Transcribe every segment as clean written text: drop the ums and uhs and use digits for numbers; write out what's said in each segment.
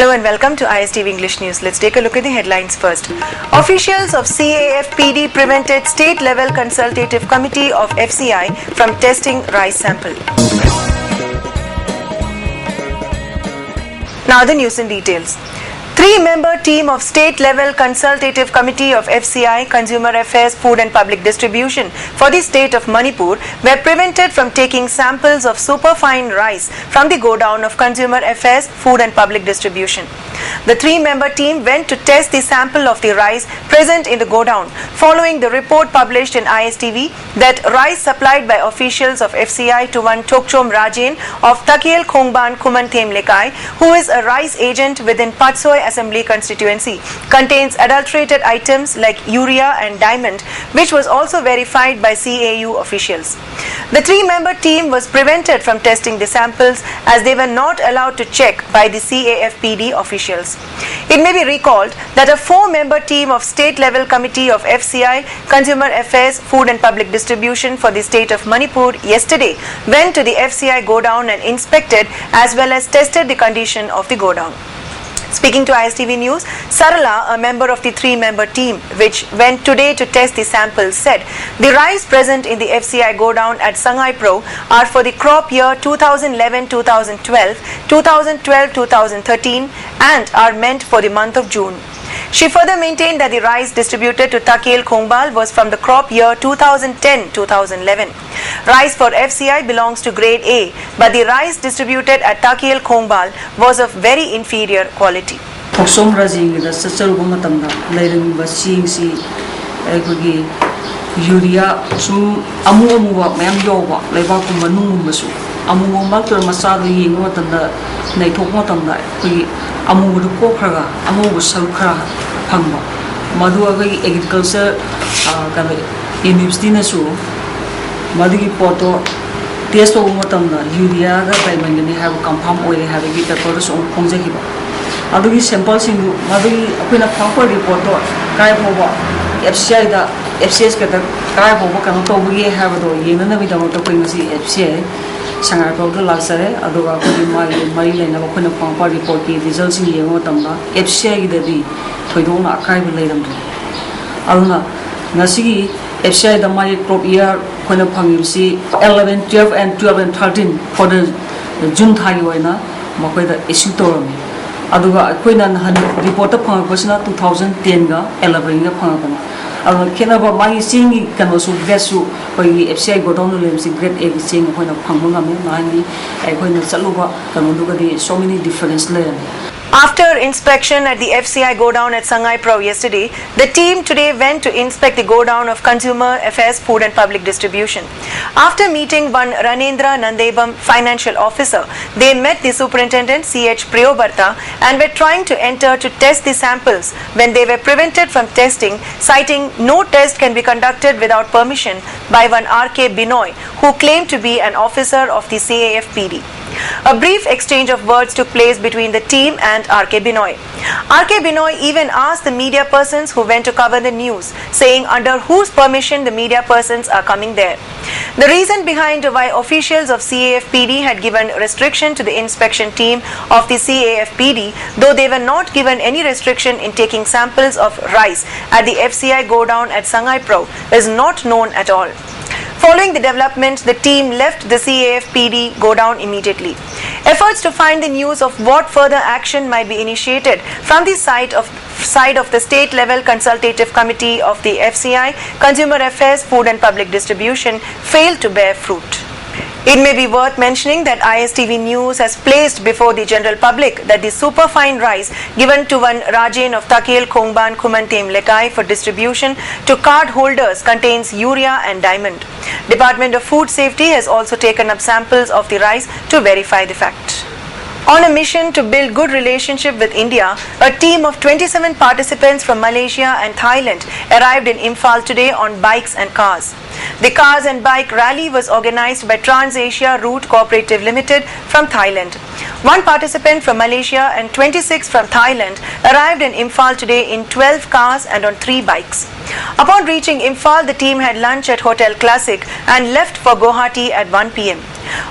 Hello and welcome to ISTV English News. Let's take a look at the headlines first. Officials of CAFPD prevented State-Level Consultative Committee of FCI from testing rice sample. Now the news in details. Three-member team of State-Level Consultative Committee of FCI, Consumer Affairs, Food and Public Distribution for the state of Manipur were prevented from taking samples of superfine rice from the godown of Consumer Affairs, Food and Public Distribution. The three-member team went to test the sample of the rice present in the godown following the report published in ISTV that rice supplied by officials of FCI to one Tokchom Rajen of Takiel Khongban Kumanthem Lekai, who is a rice agent within Patsoy Assembly constituency, contains adulterated items like urea and diamond, which was also verified by CAU officials. The three-member team was prevented from testing the samples as they were not allowed to check by the CAFPD officials. It may be recalled that a four-member team of State-Level Committee of FCI, Consumer Affairs, Food and Public Distribution for the state of Manipur yesterday went to the FCI godown and inspected as well as tested the condition of the godown. Speaking to ISTV News, Sarala, a member of the three-member team which went today to test the samples, said the rice present in the FCI godown at Sangai Pro are for the crop year 2011-2012, 2012-2013 and are meant for the month of June. She further maintained that the rice distributed to Takiel Khongbal was from the crop year 2010-2011. Rice for FCI belongs to grade A, but the rice distributed at Takiel Khongbal was of very inferior quality. Tokchom Rajen da sacharuba matamda leirangba singsi aikogi urea sum amuwa mayam yoba leibakum manungumbasu amuwa maktor masadu yengwa matamda naithok matamda aikogi amuwa kokhaga amuwa sarukha phangba madu agai agriculture kana university na su madigi poto test of matamda urea ga diamond ni have confirm oil have gi paper so khongjakiba adugi sample singu madigi apina phangpa report to kai phoba FCI da FCS ka kai phoba kana to gi have do yena na bidamo to koi ngasi FCI sangar ko to lasare aduga ko mai lena ko na phangpa report ki result sing yengo tamna FCI gi dadi khoidong na kai bi leiram do aluna ngasi FCI the my crop year when of see 11, 12 and 12 and 13 for the June Thaiwana Mokoi the issue to me. Aduga Queen report of Pangapasana 2010 11 Pangapana. I can about my singing can also guess you for the FCI go down to limbs in great egg saying when of Pangungami, Nani, and when the Saluba can look at so many different layers. After inspection at the FCI godown at Sangai Pro yesterday, the team today went to inspect the godown of Consumer Affairs, Food and Public Distribution. After meeting one Ranendra Nandebam, financial officer, they met the superintendent CH Priyobarta and were trying to enter to test the samples when they were prevented from testing, citing no test can be conducted without permission by one RK Binoy, who claimed to be an officer of the CAFPD. A brief exchange of words took place between the team and RK Binoy. RK Binoy even asked the media persons who went to cover the news, saying under whose permission the media persons are coming there. The reason behind why officials of CAFPD had given restriction to the inspection team of the CAFPD, though they were not given any restriction in taking samples of rice at the FCI godown at Sangai Pro, is not known at all. Following the development, the team left the CAFPD godown immediately. Efforts to find the news of what further action might be initiated from the side of the State-Level Consultative Committee of the FCI, Consumer Affairs, Food and Public Distribution failed to bear fruit. It may be worth mentioning that ISTV News has placed before the general public that the superfine rice given to one Rajen of Takiel Khongban Kumanthem Lekai for distribution to card holders contains urea and diamond. Department of Food Safety has also taken up samples of the rice to verify the fact. On a mission to build good relationship with India, a team of 27 participants from Malaysia and Thailand arrived in Imphal today on bikes and cars. The Cars and Bike Rally was organized by Trans-Asia Route Cooperative Limited from Thailand. One participant from Malaysia and 26 from Thailand arrived in Imphal today in 12 cars and on 3 bikes. Upon reaching Imphal, the team had lunch at Hotel Classic and left for Guwahati at 1 p.m.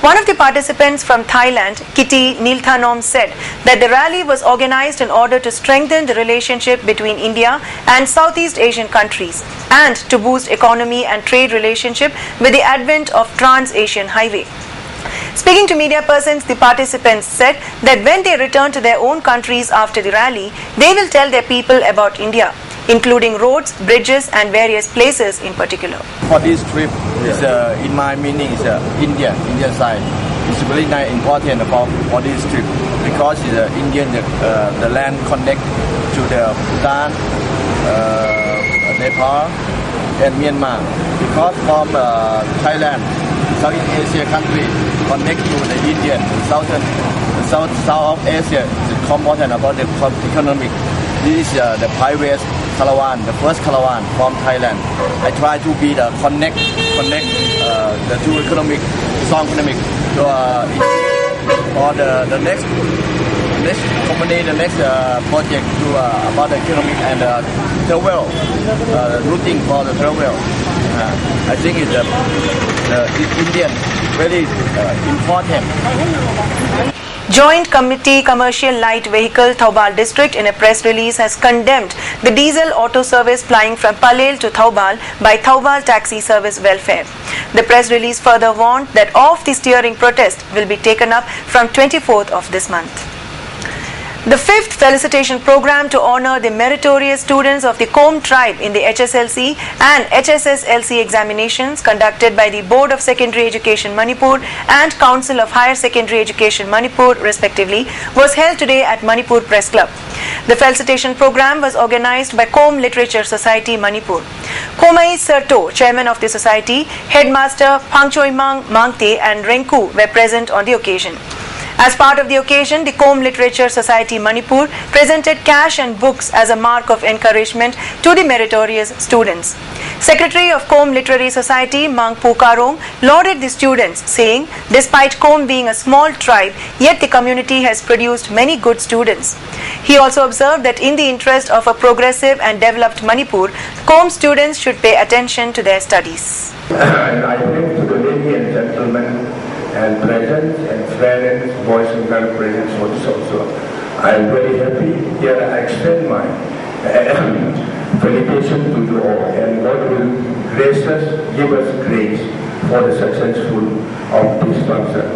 One of the participants from Thailand, Kitty Nilthanom, said that the rally was organized in order to strengthen the relationship between India and Southeast Asian countries and to boost economy and trade relationship with the advent of Trans-Asian Highway. Speaking to media persons, the participants said that when they return to their own countries after the rally, they will tell their people about India, including roads, bridges and various places in particular. For this trip, is in my meaning is Indian side. It's really important for this trip because it's Indian the land connect to the Bhutan, Nepal and Myanmar. Because from Thailand, Southeast Asia country connect to the Indian South of Asia. It's important about the economic. This is the private caravan, the first caravan from Thailand. I try to be the connect the two economic, strong economic for the next company, the next project to about the economic and travel routing for the travel. I think it's the Indian very important. Joint Committee Commercial Light Vehicle Thoubal District in a press release has condemned the diesel auto service plying from Palel to Thoubal by Thoubal Taxi Service Welfare. The press release further warned that off the steering protest will be taken up from 24th of this month. The fifth felicitation program to honor the meritorious students of the Kom tribe in the HSLC and HSSLC examinations conducted by the Board of Secondary Education Manipur and Council of Higher Secondary Education Manipur respectively was held today at Manipur Press Club. The felicitation program was organized by Kom Literature Society Manipur. Komai Serto, chairman of the society, headmaster Phangchoimang Mangte and Renku were present on the occasion. As part of the occasion, the Kom Literature Society Manipur presented cash and books as a mark of encouragement to the meritorious students. Secretary of Kom Literary Society, Mang Pukarong, lauded the students, saying, despite Kom being a small tribe, yet the community has produced many good students. He also observed that in the interest of a progressive and developed Manipur, Kom students should pay attention to their studies. And I thank to the ladies and gentlemen and present and friends, boys and girls present also. I am very happy. Here I extend my felicitation to you all, and God will give us grace for the successful of this concert.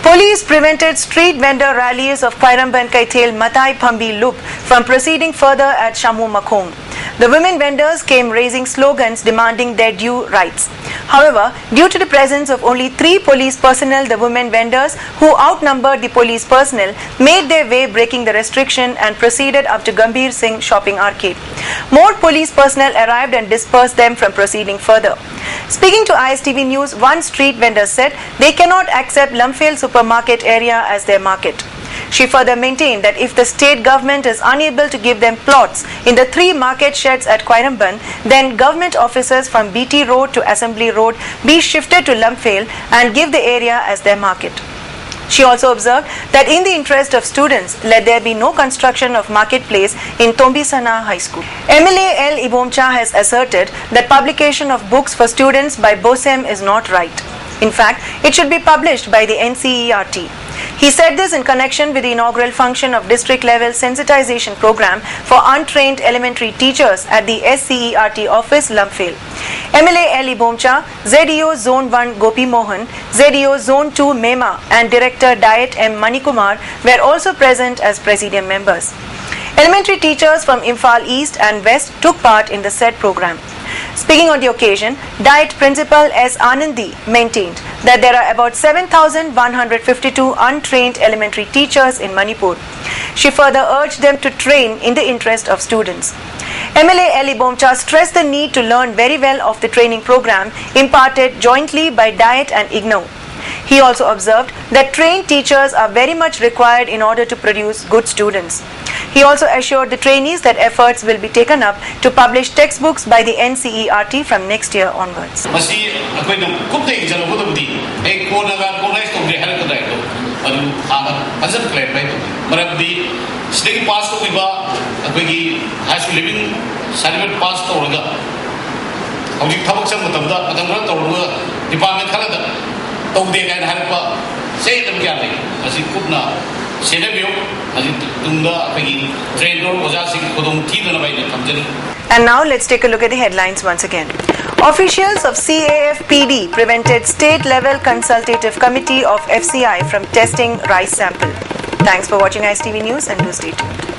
Police prevented street vendor rallies of Khairamban Kaithel Matai Phambi Loop from proceeding further at Shamu Makhong. The women vendors came raising slogans demanding their due rights. However, due to the presence of only 3 police personnel, the women vendors, who outnumbered the police personnel, made their way breaking the restriction and proceeded up to Gambhir Singh Shopping Arcade. More police personnel arrived and dispersed them from proceeding further. Speaking to ISTV News, one street vendor said they cannot accept Lumphale supermarket area as their market. She further maintained that if the state government is unable to give them plots in the 3 market sheds at Khairamban, then government officers from BT Road to Assembly Road be shifted to Lumphale and give the area as their market. She also observed that in the interest of students, let there be no construction of marketplace in Tombisana High School. MLA L. Ibomcha has asserted that publication of books for students by BOSEM is not right. In fact, it should be published by the NCERT. He said this in connection with the inaugural function of district-level sensitization program for untrained elementary teachers at the SCERT office, Lumphale. MLA L. Ibomcha, ZEO Zone 1 Gopi Mohan, ZEO Zone 2 Mema and Director Diet M. Manikumar were also present as Presidium members. Elementary teachers from Imphal East and West took part in the said program. Speaking on the occasion, Diet Principal S. Anandi maintained that there are about 7,152 untrained elementary teachers in Manipur. She further urged them to train in the interest of students. MLA L. Ibomcha stressed the need to learn very well of the training program imparted jointly by Diet and IGNOU. He also observed that trained teachers are very much required in order to produce good students. He also assured the trainees that efforts will be taken up to publish textbooks by the NCERT from next year onwards. tꯧde kan harpa sei tam kya le asi kupna senabyo asi tungda apagi trainer oja sing kodong thi na bai na thamjani. And now let's take a look at the headlines once again. Officials of CAFPD prevented state-level consultative committee of FCI from testing rice sample. Thanks for watching ISTV News and do stay tuned.